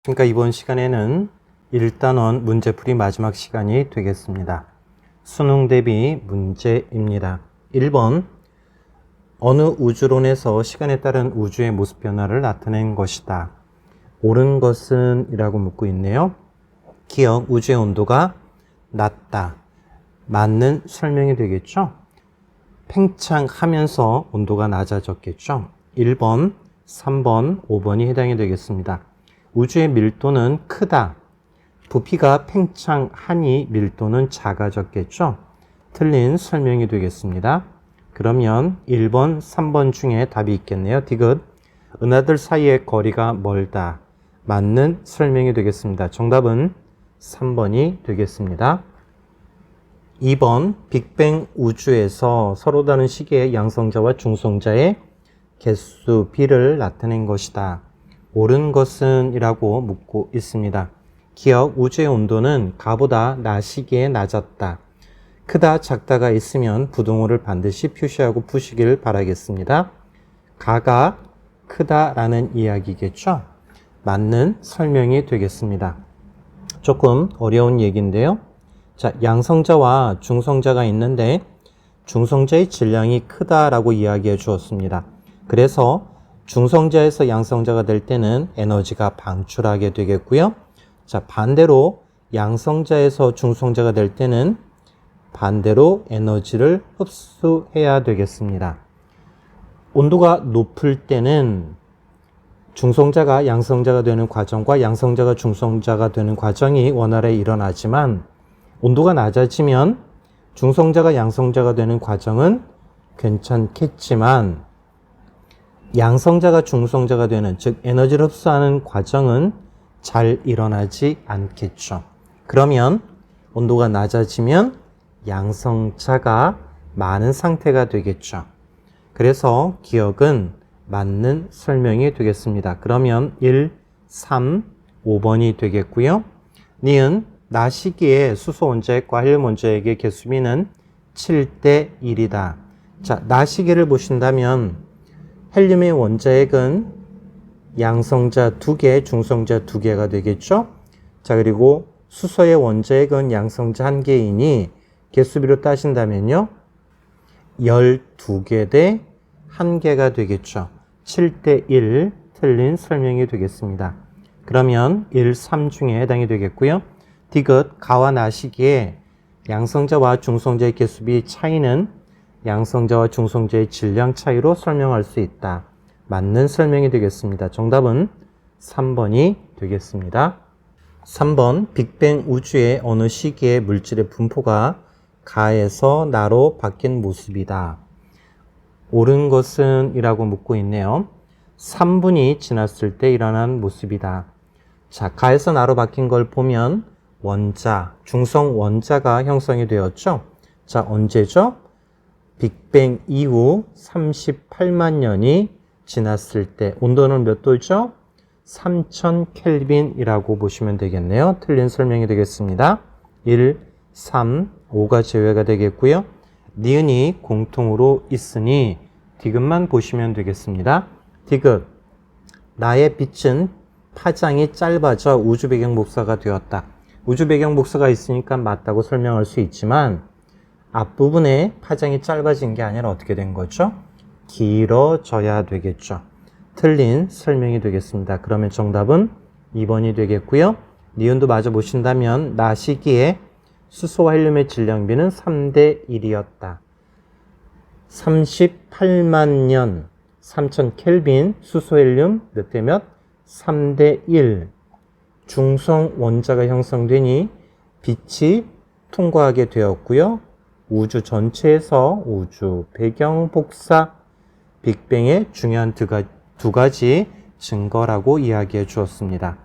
그러니까 이번 시간에는 1단원 문제풀이 마지막 시간이 되겠습니다. 수능 대비 문제입니다. 1번 어느 우주론에서 시간에 따른 우주의 모습 변화를 나타낸 것이다. 옳은 것은 이라고 묻고 있네요. 기억 우주의 온도가 낮다. 맞는 설명이 되겠죠. 팽창하면서 온도가 낮아졌겠죠. 1번, 3번, 5번이 해당이 되겠습니다. 우주의 밀도는 크다. 부피가 팽창하니 밀도는 작아졌겠죠. 틀린 설명이 되겠습니다. 그러면 1번, 3번 중에 답이 있겠네요. 디귿. 은하들 사이의 거리가 멀다. 맞는 설명이 되겠습니다. 정답은 3번이 되겠습니다. 2번 빅뱅 우주에서 서로 다른 시기의 양성자와 중성자의 개수 비를 나타낸 것이다. 옳은 것은 이라고 묻고 있습니다. 기억 우주의 온도는 가보다 나 시기에 낮았다. 크다 작다가 있으면 부동호를 반드시 표시하고 푸시기를 바라겠습니다. 가가 크다라는 이야기겠죠. 맞는 설명이 되겠습니다. 조금 어려운 얘기인데요. 자, 양성자와 중성자가 있는데 중성자의 질량이 크다라고 이야기해 주었습니다. 그래서 중성자에서 양성자가 될 때는 에너지가 방출하게 되겠고요. 자, 반대로 양성자에서 중성자가 될 때는 반대로 에너지를 흡수해야 되겠습니다. 온도가 높을 때는 중성자가 양성자가 되는 과정과 양성자가 중성자가 되는 과정이 원활하게 일어나지만 온도가 낮아지면 중성자가 양성자가 되는 과정은 괜찮겠지만 양성자가 중성자가 되는, 즉 에너지를 흡수하는 과정은 잘 일어나지 않겠죠. 그러면 온도가 낮아지면 양성자가 많은 상태가 되겠죠. 그래서 기억은 맞는 설명이 되겠습니다. 그러면 1, 3, 5번이 되겠고요. 니은 나 시기에 수소 원자핵과 헬륨 원자핵의 개수비는 7대 1이다. 자, 나 시기를 보신다면 헬륨의 원자핵은 양성자 2개, 중성자 2개가 되겠죠. 자, 그리고 수소의 원자핵은 양성자 1개이니 개수비로 따진다면요. 12개 대 1개가 되겠죠. 7대 1 틀린 설명이 되겠습니다. 그러면 1, 3 중에 해당이 되겠고요. 디귿 가와 나 시기에 양성자와 중성자의 개수비 차이는 양성자와 중성자의 질량 차이로 설명할 수 있다. 맞는 설명이 되겠습니다. 정답은 3번이 되겠습니다. 3번 빅뱅 우주의 어느 시기에 물질의 분포가 가에서 나로 바뀐 모습이다. 옳은 것은 이라고 묻고 있네요. 3분이 지났을 때 일어난 모습이다. 자, 가에서 나로 바뀐 걸 보면 원자, 중성 원자가 형성이 되었죠. 자, 언제죠? 빅뱅 이후 38만 년이 지났을 때 온도는 몇 도죠? 3000 켈빈이라고 보시면 되겠네요. 틀린 설명이 되겠습니다. 1, 3, 5가 제외가 되겠고요. 니은이 공통으로 있으니 디귿만 보시면 되겠습니다. 디귿 나의 빛은 파장이 짧아져 우주 배경 복사가 되었다. 우주 배경 복사가 있으니까 맞다고 설명할 수 있지만 앞부분에 파장이 짧아진 게 아니라 어떻게 된 거죠? 길어져야 되겠죠. 틀린 설명이 되겠습니다. 그러면 정답은 2번이 되겠고요. 니은도 마저 보신다면 나 시기에 수소와 헬륨의 질량비는 3대 1이었다. 38만 년 3000 켈빈 수소 헬륨 몇 대 몇? 3대 1. 중성 원자가 형성되니 빛이 통과하게 되었고요. 우주 전체에서 우주 배경 복사 빅뱅의 중요한 두 가지 증거라고 이야기해 주었습니다.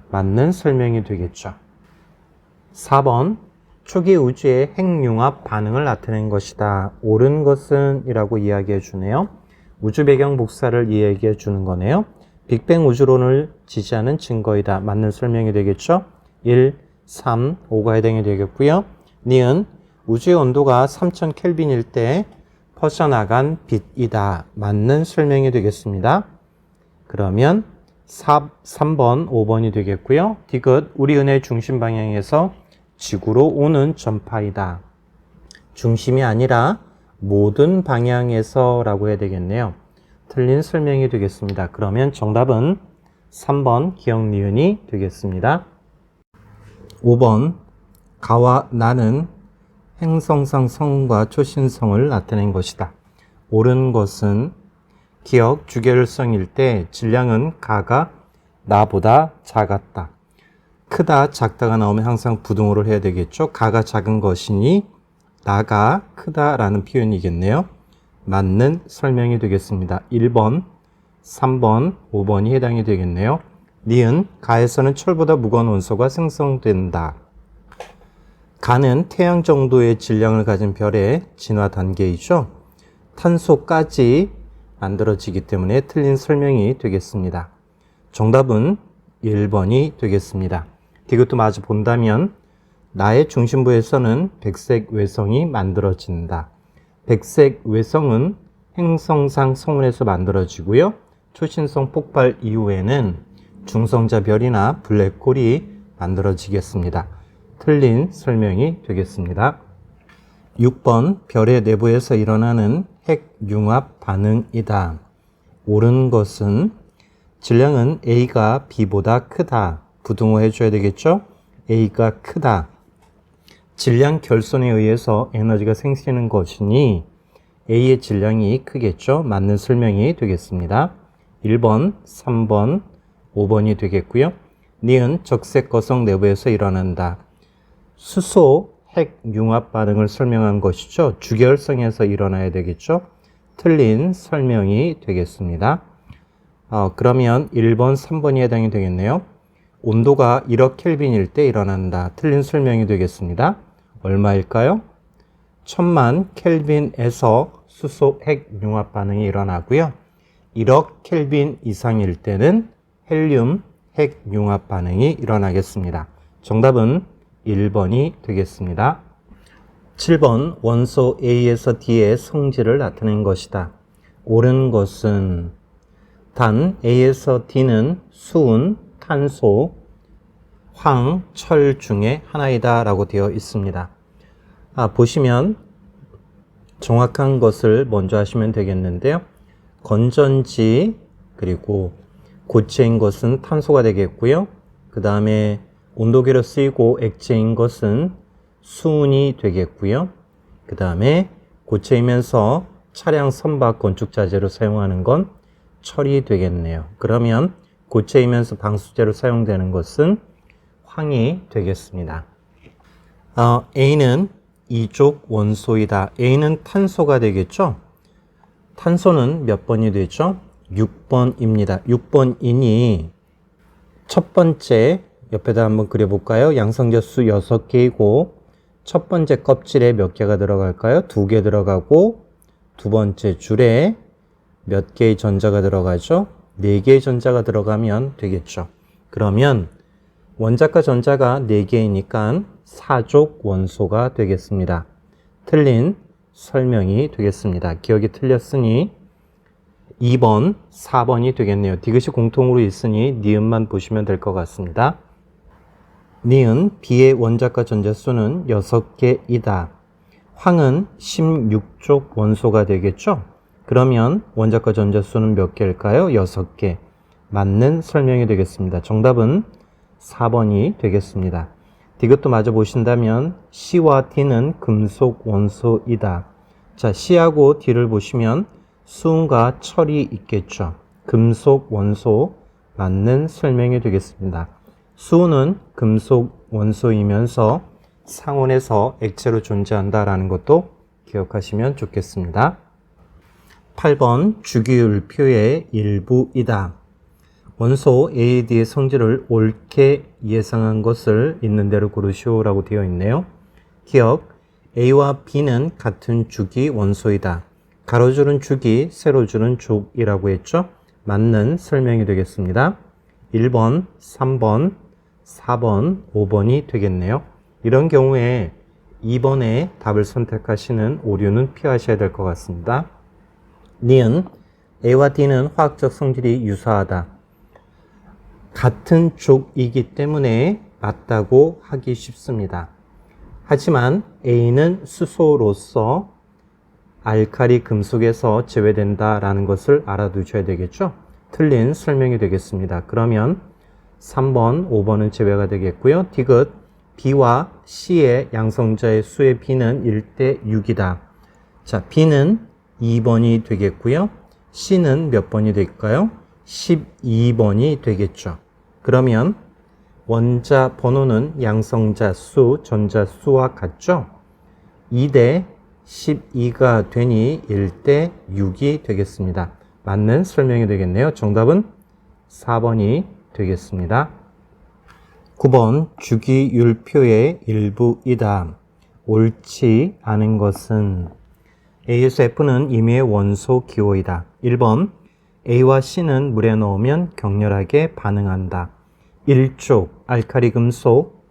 맞는 설명이 되겠죠. 4번 초기 우주의 핵융합 반응을 나타낸 것이다. 옳은 것은 이라고 이야기해 주네요. 우주 배경 복사를 이야기해 주는 거네요. 빅뱅 우주론을 지지하는 증거이다. 맞는 설명이 되겠죠. 1, 3, 5가 해당이 되겠고요. 니은 우주의 온도가 3000 켈빈일 때 퍼져나간 빛이다. 맞는 설명이 되겠습니다. 그러면 3번, 5번이 되겠고요. 디귿, 우리 은의 중심 방향에서 지구로 오는 전파이다. 중심이 아니라 모든 방향에서 라고 해야 되겠네요. 틀린 설명이 되겠습니다. 그러면 정답은 3번 기역 니은이 되겠습니다. 5번 가와 나는 행성상 성과 초신성을 나타낸 것이다. 옳은 것은 기역 주결성일 때 질량은 가가 나보다 작았다. 크다 작다가 나오면 항상 부등호를 해야 되겠죠. 가가 작은 것이니 나가 크다라는 표현이겠네요. 맞는 설명이 되겠습니다. 1번, 3번, 5번이 해당이 되겠네요. 니은, 가에서는 철보다 무거운 원소가 생성된다. 가는 태양 정도의 질량을 가진 별의 진화 단계이죠. 탄소까지 만들어지기 때문에 틀린 설명이 되겠습니다. 정답은 1번이 되겠습니다. 이것도 마저 본다면 나의 중심부에서는 백색 외성이 만들어진다. 백색 외성은 행성상 성운에서 만들어지고요. 초신성 폭발 이후에는 중성자 별이나 블랙홀이 만들어지겠습니다. 틀린 설명이 되겠습니다. 6번 별의 내부에서 일어나는 핵융합 반응이다. 옳은 것은 질량은 A가 B보다 크다. 부등호 해줘야 되겠죠? A가 크다. 질량 결손에 의해서 에너지가 생기는 것이니 A의 질량이 크겠죠? 맞는 설명이 되겠습니다. 1번, 3번, 5번이 되겠고요. 니은 적색 거성 내부에서 일어난다. 수소 핵융합 반응을 설명한 것이죠. 주결성에서 일어나야 되겠죠. 틀린 설명이 되겠습니다. 그러면 1번, 3번이 해당이 되겠네요. 온도가 1억 켈빈일 때 일어난다. 틀린 설명이 되겠습니다. 얼마일까요? 1000만 켈빈에서 수소 핵융합 반응이 일어나고요. 1억 켈빈 이상일 때는 헬륨 핵융합 반응이 일어나겠습니다. 정답은 1번이 되겠습니다. 7번 원소 A에서 D의 성질을 나타낸 것이다. 옳은 것은 단 A에서 D는 수은, 탄소, 황, 철 중에 하나이다 라고 되어 있습니다. 보시면 정확한 것을 먼저 하시면 되겠는데요. 건전지 그리고 고체인 것은 탄소가 되겠고요. 그 다음에 온도계로 쓰이고 액체인 것은 수은이 되겠고요. 그 다음에 고체이면서 차량 선박 건축 자재로 사용하는 건 철이 되겠네요. 그러면 고체이면서 방수제로 사용되는 것은 황이 되겠습니다. A는 이족 원소이다. A는 탄소가 되겠죠? 탄소는 몇 번이 되죠? 6번입니다. 6번이니 첫 번째 옆에다 한번 그려볼까요? 양성자수 6개이고 첫 번째 껍질에 몇 개가 들어갈까요? 2개 들어가고 두 번째 줄에 몇 개의 전자가 들어가죠? 4개의 전자가 들어가면 되겠죠. 그러면 원자과 전자가 4개이니까 사족 원소가 되겠습니다. 틀린 설명이 되겠습니다. 기억이 틀렸으니 2번, 4번이 되겠네요. 디귿이 공통으로 있으니 니은만 보시면 될 것 같습니다. 니은 B의 원자과 전자수는 6개이다. 황은 16족 원소가 되겠죠? 그러면 원자과 전자수는 몇 개일까요? 6개. 맞는 설명이 되겠습니다. 정답은 4번이 되겠습니다. 디귿도 마저 보신다면 C와 D는 금속 원소이다. 자, C하고 D를 보시면 수은과 철이 있겠죠. 금속 원소 맞는 설명이 되겠습니다. 수은은 금속 원소이면서 상온에서 액체로 존재한다라는 것도 기억하시면 좋겠습니다. 8번 주기율표의 일부이다. 원소 A, D의 성질을 옳게 예상한 것을 있는 대로 고르시오라고 되어 있네요. 기억, A와 B는 같은 주기 원소이다. 가로줄은 주기, 세로줄은 족이라고 했죠. 맞는 설명이 되겠습니다. 1번, 3번, 4번, 5번이 되겠네요. 이런 경우에 2번에 답을 선택하시는 오류는 피하셔야 될 것 같습니다. 니은 A와 D는 화학적 성질이 유사하다. 같은 쪽이기 때문에 맞다고 하기 쉽습니다. 하지만 A는 수소로서 알칼리 금속에서 제외된다라는 것을 알아두셔야 되겠죠. 틀린 설명이 되겠습니다. 그러면 3번, 5번은 제외가 되겠고요. 디귿 B와 C의 양성자의 수의 B는 1대 6이다. 자, B는 2번이 되겠고요. C는 몇 번이 될까요? 12번이 되겠죠. 그러면 원자 번호는 양성자 수, 전자 수와 같죠? 2대 12가 되니 1대 6이 되겠습니다. 맞는 설명이 되겠네요. 정답은 4번이 되겠습니다. 9번 주기율표의 일부이다. 옳지 않은 것은 A에서 F는 임의의 원소 기호이다. 1번 A와 C는 물에 넣으면 격렬하게 반응한다. 일족, 알칼리 금속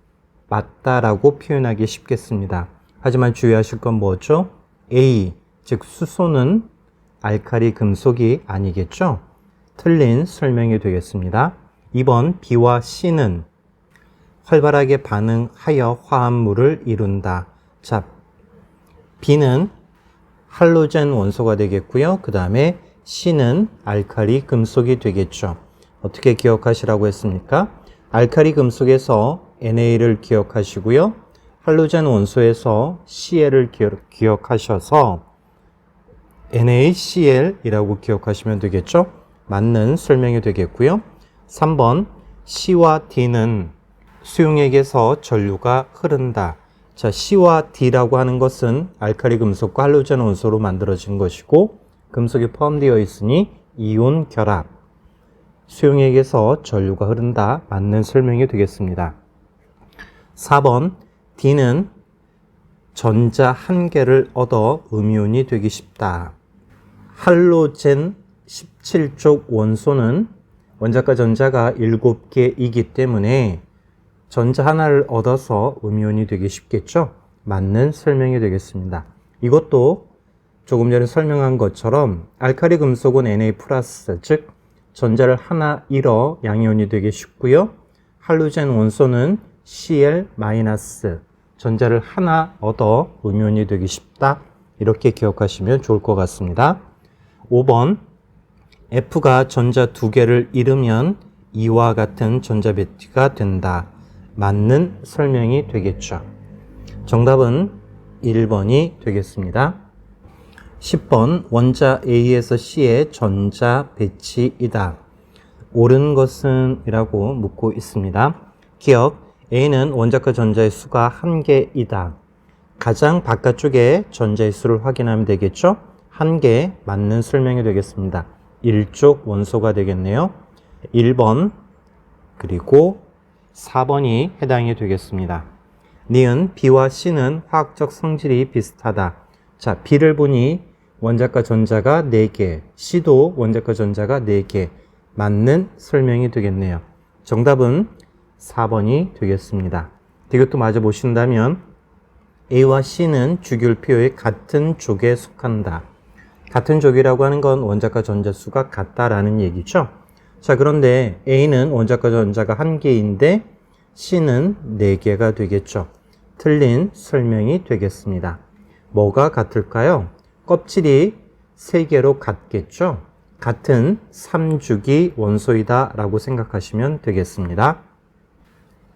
맞다라고 표현하기 쉽겠습니다. 하지만 주의하실 건 뭐죠? A, 즉 수소는 알칼리 금속이 아니겠죠? 틀린 설명이 되겠습니다. 2번 B와 C는 활발하게 반응하여 화합물을 이룬다. 자, B는 할로젠 원소가 되겠고요. 그 다음에 C는 알칼리 금속이 되겠죠. 어떻게 기억하시라고 했습니까? 알칼리 금속에서 NA를 기억하시고요. 할로젠 원소에서 Cl을 기억하셔서 NaCl이라고 기억하시면 되겠죠. 맞는 설명이 되겠고요. 3번 C와 D는 수용액에서 전류가 흐른다. 자, C와 D라고 하는 것은 알칼리 금속과 할로젠 원소로 만들어진 것이고 금속이 포함되어 있으니 이온 결합. 수용액에서 전류가 흐른다. 맞는 설명이 되겠습니다. 4번 D는 전자 한 개를 얻어 음이온이 되기 쉽다. 할로젠 17족 원소는 원자과 전자가 7개이기 때문에 전자 하나를 얻어서 음이온이 되기 쉽겠죠? 맞는 설명이 되겠습니다. 이것도 조금 전에 설명한 것처럼 알칼리 금속은 Na+, 즉 전자를 하나 잃어 양이온이 되기 쉽고요. 할로젠 원소는 Cl-, 전자를 하나 얻어 음이온이 되기 쉽다. 이렇게 기억하시면 좋을 것 같습니다. 5번 F가 전자 2개를 잃으면 이와 같은 전자 배치가 된다. 맞는 설명이 되겠죠. 정답은 1번이 되겠습니다. 10번 원자 A에서 C의 전자 배치이다. 옳은 것은 이라고 묻고 있습니다. 기억 A는 원자과 전자의 수가 1개이다. 가장 바깥쪽에 전자의 수를 확인하면 되겠죠. 1개 맞는 설명이 되겠습니다. 1족 원소가 되겠네요. 1번 그리고 4번이 해당이 되겠습니다. 니은 B와 C는 화학적 성질이 비슷하다. 자, B를 보니 원자과 전자가 4개, C도 원자과 전자가 4개. 맞는 설명이 되겠네요. 정답은 4번이 되겠습니다. 이것도 마저 보신다면 A와 C는 주기율표의 같은 족에 속한다. 같은 족이라고 하는 건 원자과 전자 수가 같다라는 얘기죠. 자, 그런데 A는 원자과 전자가 1개인데 C는 4개가 되겠죠. 틀린 설명이 되겠습니다. 뭐가 같을까요? 껍질이 3개로 같겠죠. 같은 3주기 원소이다 라고 생각하시면 되겠습니다.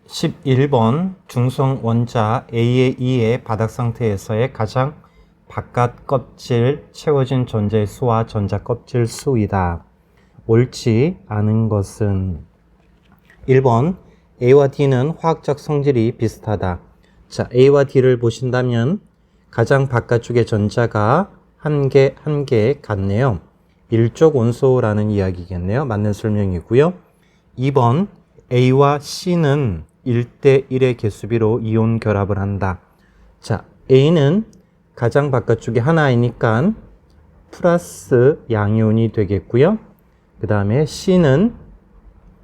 11번 중성 원자 A의 2의 바닥 상태에서의 가장 바깥 껍질 채워진 전자의 수와 전자 껍질 수이다. 옳지 않은 것은 1번 A와 D는 화학적 성질이 비슷하다. 자, A와 D를 보신다면 가장 바깥쪽의 전자가 한 개 같네요. 1족 원소라는 이야기겠네요. 맞는 설명이고요. 2번 A와 C는 1대 1의 개수비로 이온 결합을 한다. 자, A는 가장 바깥쪽에 하나이니까 플러스 양이온이 되겠고요. 그 다음에 C는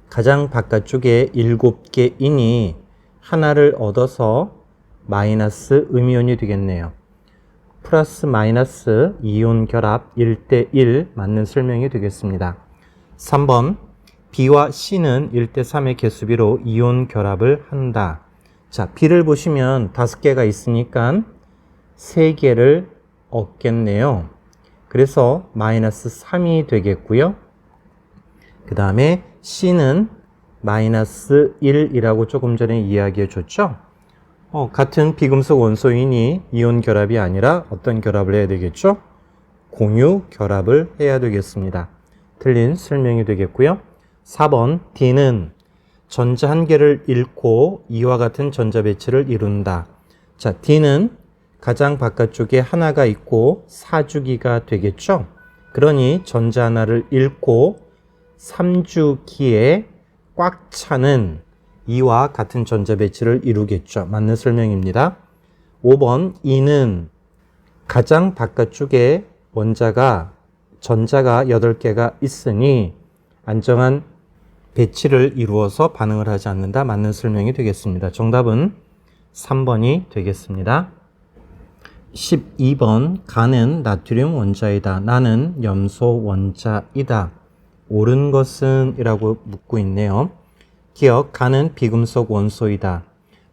가장 바깥쪽에 7개이니 하나를 얻어서 마이너스 음이온이 되겠네요. 플러스 마이너스 이온 결합 1대 1 맞는 설명이 되겠습니다. 3번 B와 C는 1대3의 개수비로 이온 결합을 한다. 자, B를 보시면 5개가 있으니까 3개를 얻겠네요. 그래서 마이너스 3이 되겠고요. 그 다음에 C는 마이너스 1이라고 조금 전에 이야기해 줬죠. 같은 비금속 원소이니 이온 결합이 아니라 어떤 결합을 해야 되겠죠? 공유 결합을 해야 되겠습니다. 틀린 설명이 되겠고요. 4번 D는 전자 한 개를 잃고 이와 같은 전자 배치를 이룬다. 자, D는 가장 바깥쪽에 하나가 있고 4주기가 되겠죠. 그러니 전자 하나를 잃고 3주기에 꽉 차는 이와 같은 전자 배치를 이루겠죠. 맞는 설명입니다. 5번 E는 가장 바깥쪽에 전자가 8개가 있으니 안정한 배치를 이루어서 반응을 하지 않는다. 맞는 설명이 되겠습니다. 정답은 3번이 되겠습니다. 12번 가는 나트륨 원자이다. 나는 염소 원자이다. 옳은 것은? 이라고 묻고 있네요. 기억, 가는 비금속 원소이다.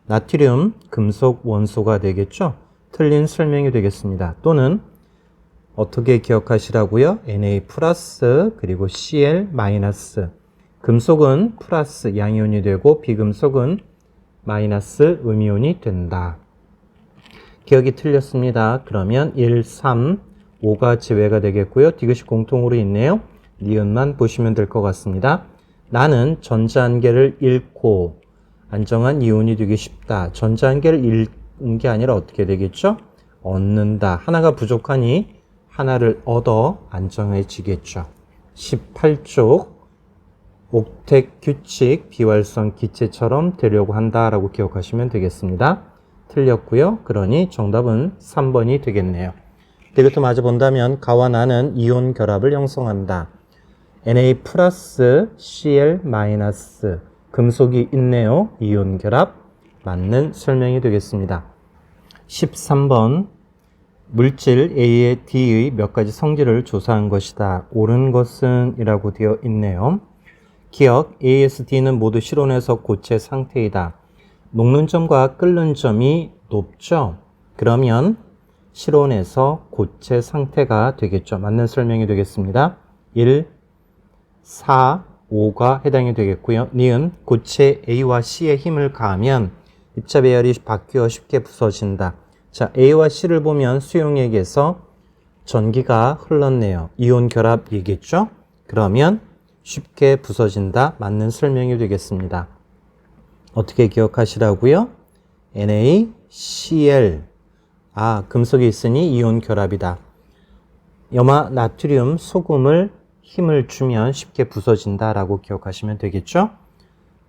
나트륨 금속 원소가 되겠죠? 틀린 설명이 되겠습니다. 또는 어떻게 기억하시라고요? Na 플러스 그리고 Cl 마이너스. 금속은 플러스 양이온이 되고 비금속은 마이너스 음이온이 된다. 기억이 틀렸습니다. 그러면 1, 3, 5가 제외가 되겠고요. 디귿이 공통으로 있네요. 니은만 보시면 될 것 같습니다. 나는 전자 한 개를 잃고 안정한 이온이 되기 쉽다. 전자 한 개를 잃은 게 아니라 어떻게 되겠죠? 얻는다. 하나가 부족하니 하나를 얻어 안정해지겠죠. 18쪽 옥텟 규칙 비활성 기체처럼 되려고 한다라고 기억하시면 되겠습니다. 틀렸고요. 그러니 정답은 3번이 되겠네요. 이것도 마저 본다면 가와 나는 이온 결합을 형성한다. Na 플러스 Cl 마이너스 금속이 있네요. 이온 결합 맞는 설명이 되겠습니다. 13번 물질 A의 D의 몇 가지 성질을 조사한 것이다. 옳은 것은? 이라고 되어 있네요. 기억, A에서 D는 모두 실온에서 고체 상태이다. 녹는 점과 끓는 점이 높죠? 그러면 실온에서 고체 상태가 되겠죠. 맞는 설명이 되겠습니다. 1, 4, 5가 해당이 되겠고요. 니은 고체 A와 C의 힘을 가하면 입자 배열이 바뀌어 쉽게 부서진다. 자, A와 C를 보면 수용액에서 전기가 흘렀네요. 이온 결합이겠죠? 그러면 쉽게 부서진다. 맞는 설명이 되겠습니다. 어떻게 기억하시라고요? NaCl. 금속이 있으니 이온 결합이다. 염화 나트륨 소금을 힘을 주면 쉽게 부서진다라고 기억하시면 되겠죠?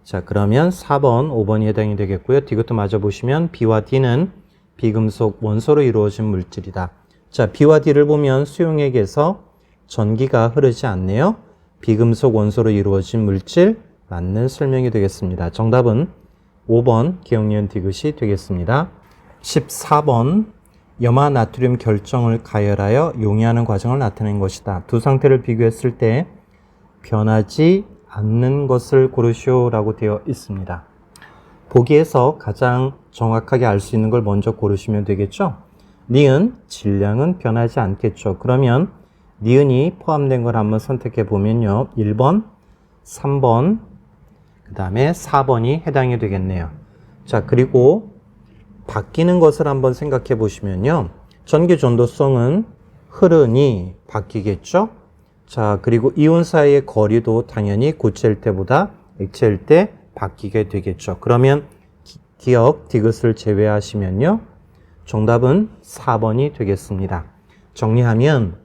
자, 그러면 4번, 5번이 해당이 되겠고요. 이것도 마저 보시면 B와 D는 비금속 원소로 이루어진 물질이다. 자, B와 D를 보면 수용액에서 전기가 흐르지 않네요. 비금속 원소로 이루어진 물질 맞는 설명이 되겠습니다. 정답은 5번 기억니은 디귿이 되겠습니다. 14번 염화 나트륨 결정을 가열하여 용이하는 과정을 나타낸 것이다. 두 상태를 비교했을 때 변하지 않는 것을 고르시오 라고 되어 있습니다. 보기에서 가장 정확하게 알 수 있는 걸 먼저 고르시면 되겠죠. 니은 질량은 변하지 않겠죠. 그러면 니은이 포함된 걸 한번 선택해 보면요. 1번, 3번, 그 다음에 4번이 해당이 되겠네요. 자, 그리고 바뀌는 것을 한번 생각해 보시면요. 전기 전도성은 흐르니 바뀌겠죠. 자, 그리고 이온 사이의 거리도 당연히 고체일 때보다 액체일 때 바뀌게 되겠죠. 그러면 기억, 디귿을 제외하시면요. 정답은 4번이 되겠습니다. 정리하면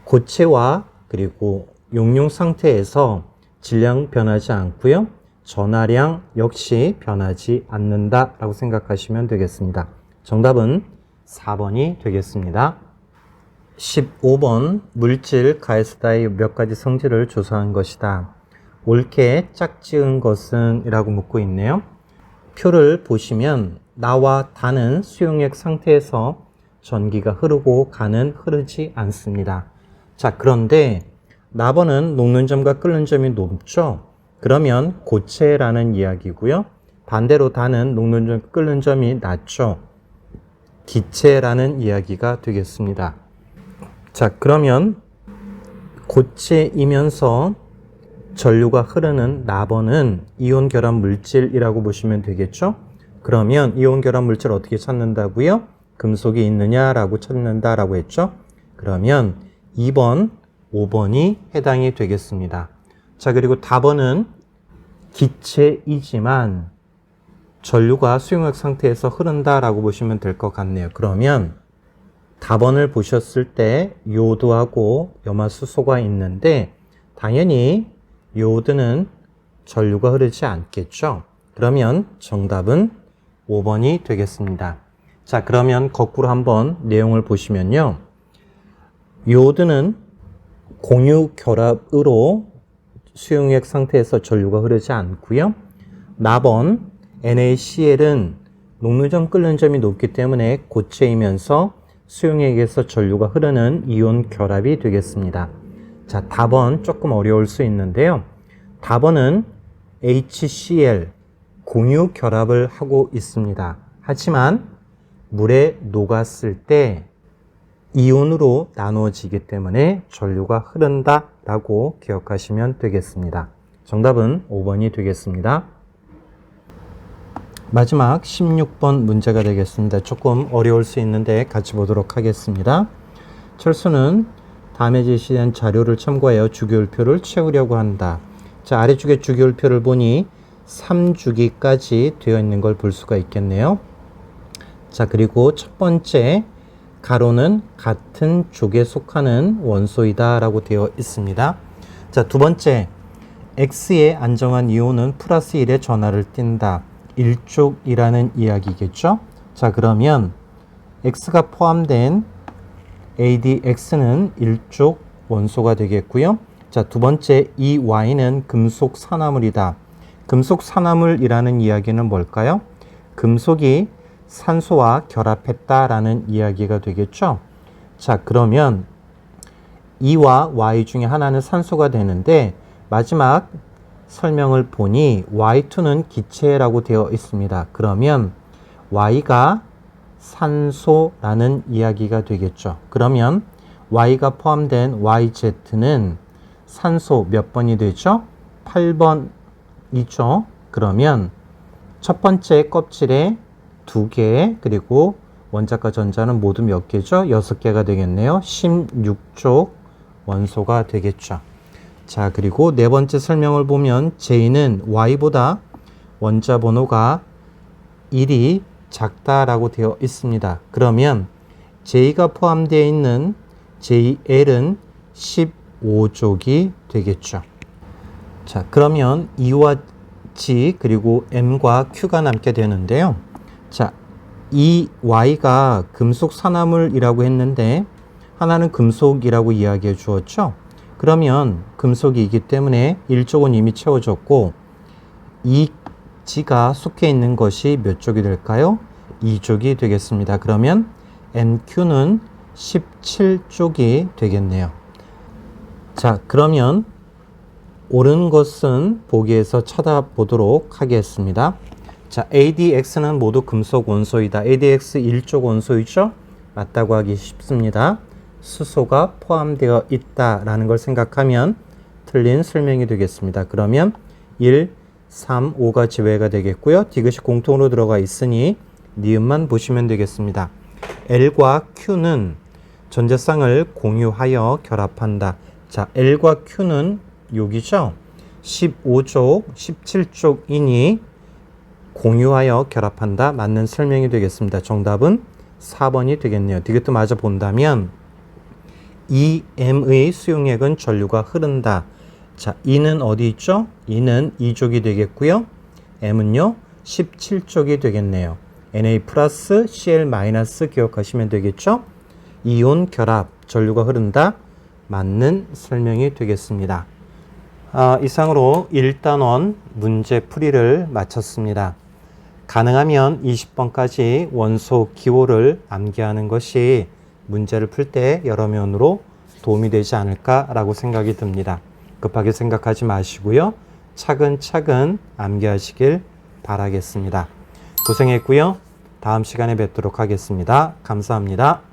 고체와 그리고 용융 상태에서 질량 변하지 않고요. 전하량 역시 변하지 않는다라고 생각하시면 되겠습니다. 정답은 4번이 되겠습니다. 15번 물질 가에스다의 몇 가지 성질을 조사한 것이다. 옳게 짝지은 것은? 이라고 묻고 있네요. 표를 보시면 나와 다는 수용액 상태에서 전기가 흐르고 가는 흐르지 않습니다. 자, 그런데 나번은 녹는 점과 끓는 점이 높죠. 그러면 고체라는 이야기고요. 반대로 다는 녹는 점, 끓는 점이 낮죠. 기체라는 이야기가 되겠습니다. 자, 그러면 고체이면서 전류가 흐르는 나번은 이온 결합 물질이라고 보시면 되겠죠. 그러면 이온 결합 물질 어떻게 찾는다고요? 금속이 있느냐라고 찾는다라고 했죠. 그러면 2번, 5번이 해당이 되겠습니다. 자, 그리고 답번은 기체이지만 전류가 수용액 상태에서 흐른다라고 보시면 될 것 같네요. 그러면 답번을 보셨을 때 요오드하고 염화수소가 있는데 당연히 요오드는 전류가 흐르지 않겠죠. 그러면 정답은 5번이 되겠습니다. 자, 그러면 거꾸로 한번 내용을 보시면요. 요오드는 공유 결합으로 수용액 상태에서 전류가 흐르지 않고요. 나번 NaCl은 녹는 점, 끓는 점이 높기 때문에 고체이면서 수용액에서 전류가 흐르는 이온 결합이 되겠습니다. 자, 답은 조금 어려울 수 있는데요. 답은 HCl, 공유 결합을 하고 있습니다. 하지만 물에 녹았을 때 이온으로 나누어지기 때문에 전류가 흐른다라고 기억하시면 되겠습니다. 정답은 5번이 되겠습니다. 마지막 16번 문제가 되겠습니다. 조금 어려울 수 있는데 같이 보도록 하겠습니다. 철수는 다음에 제시된 자료를 참고하여 주기율표를 채우려고 한다. 자, 아래쪽에 주기율표를 보니 3주기까지 되어 있는 걸 볼 수가 있겠네요. 자, 그리고 첫 번째 가로는 같은 족에 속하는 원소이다 라고 되어 있습니다. 자, 두 번째 X에 안정한 이온은 플러스 1의 전하를 띈다. 1족이라는 이야기겠죠. 자, 그러면 X가 포함된 AdX는 1족 원소가 되겠고요. 자, 두 번째 이 Y는 금속 산화물이다. 금속 산화물이라는 이야기는 뭘까요? 금속이 산소와 결합했다라는 이야기가 되겠죠. 자, 그러면 E와 Y 중에 하나는 산소가 되는데 마지막 설명을 보니 Y2는 기체라고 되어 있습니다. 그러면 Y가 산소라는 이야기가 되겠죠. 그러면 Y가 포함된 YZ는 산소 몇 번이 되죠? 8번이죠. 그러면 첫 번째 껍질에 2개, 그리고 원자과 전자는 모두 몇 개죠? 6개가 되겠네요. 16족 원소가 되겠죠. 자, 그리고 네 번째 설명을 보면 J는 Y보다 원자 번호가 1이 작다라고 되어 있습니다. 그러면 J가 포함되어 있는 JL은 15족이 되겠죠. 자, 그러면 E와 G 그리고 M과 Q가 남게 되는데요. 자, 이 Y가 금속 산화물이라고 했는데 하나는 금속이라고 이야기해 주었죠. 그러면 금속이기 때문에 1족은 이미 채워졌고 이 G가 속해 있는 것이 몇 족이 될까요? 2족이 되겠습니다. 그러면 NQ는 17족이 되겠네요. 자, 그러면 옳은 것은 보기에서 찾아보도록 하겠습니다. 자, AdX는 모두 금속 원소이다. AdX 1족 원소이죠? 맞다고 하기 쉽습니다. 수소가 포함되어 있다라는 걸 생각하면 틀린 설명이 되겠습니다. 그러면 1, 3, 5가 제외가 되겠고요. 디귿이 공통으로 들어가 있으니 니은만 보시면 되겠습니다. L과 Q는 전자쌍을 공유하여 결합한다. 자, L과 Q는 여기죠. 15족, 17족이니 공유하여 결합한다. 맞는 설명이 되겠습니다. 정답은 4번이 되겠네요. 디귿도 맞아 본다면 이 M의 수용액은 전류가 흐른다. 자, E는 어디 있죠? E는 2족이 되겠고요. M은요 17족이 되겠네요. Na 플러스 Cl 마이너스 기억하시면 되겠죠? 이온 결합, 전류가 흐른다. 맞는 설명이 되겠습니다. 이상으로 1단원 문제 풀이를 마쳤습니다. 가능하면 20번까지 원소 기호를 암기하는 것이 문제를 풀 때 여러 면으로 도움이 되지 않을까라고 생각이 듭니다. 급하게 생각하지 마시고요. 차근차근 암기하시길 바라겠습니다. 고생했고요. 다음 시간에 뵙도록 하겠습니다. 감사합니다.